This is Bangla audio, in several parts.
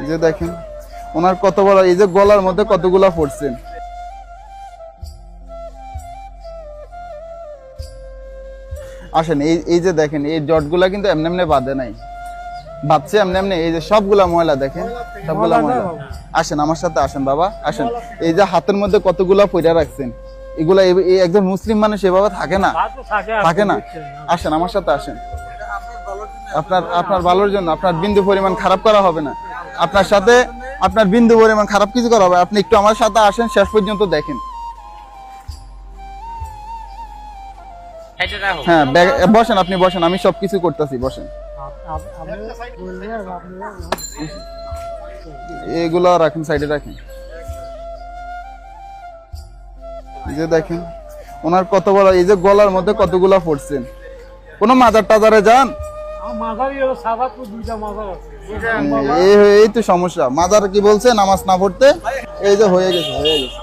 এই যে দেখেন ওনার কত বড়, এই যে গলার মধ্যে কতগুলা পড়ছেন। আসেন, এই যে দেখেন এই জটগুলা কিন্তু এমনি এমনি বাঁধে নাই, বাঁধছে এমনি এমনি। এই যে সবগুলা ময়লা দেখেন, সবগুলা ময়লা। আসেন আমার সাথে আসেন বাবা, আসেন। এই যে হাতের মধ্যে কতগুলা পয়রা রাখছেন, এগুলা একজন মুসলিম মানুষ এভাবে থাকে না, থাকে না। আসেন আমার সাথে আসেন, আপনার ভালোর জন্য। আপনার বিন্দু পরিমাণ খারাপ করা হবে না, আপনার সাথে আপনার বিন্দু পরিমাণ খারাপ কিছু করা হবে। আপনি একটু আমার সাথে আসেন, শেষ পর্যন্ত দেখেন। হ্যাঁ বসেন, আপনি বসেন, আমি সবকিছু করতেছি, বসেন। এগুলো রাখেন, সাইডে রাখেন। এই যে দেখেন ওনার কত বড়, এই যে গলার মধ্যে কতগুলা পড়ছেন। কোন মাজার টাজারে যান? এই তো সমস্যা, মাজার কি বলছে নামাজ না পড়তে। এই যে হয়ে গেছে, হয়ে গেছে।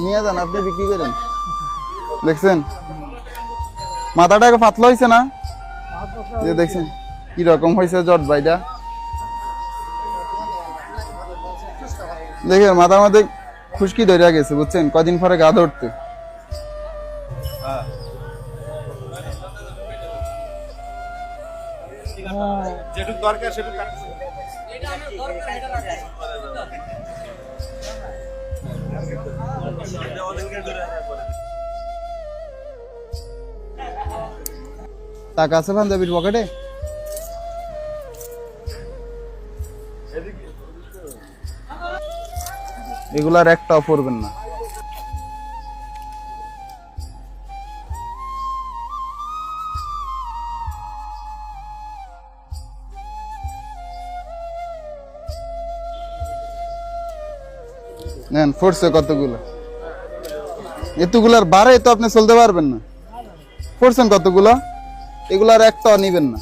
নিয়ে যান, আপনি বিক্রি করেন। দেখছেন মাথাটা পাতলা হয়েছে না? যে দেখছেন কি রকম হয়েছে জট বাইটা। দেখেন মাথার মধ্যে খুশকি ধরে গেছে, বুঝছেন, কদিন পরে গা ধরতে। যেটুক দরকার সেটুক কাটছে। টাকা আছে পাঞ্জাবির পকেটে? এগুলার একটাও পড়বেন না। নেন, ফোর্সে কতগুলো, এতগুলার বারে তো আপনি চলতে পারবেন না। ফোর্সেন কতগুলো, এগুলার একটাও নিবেন না।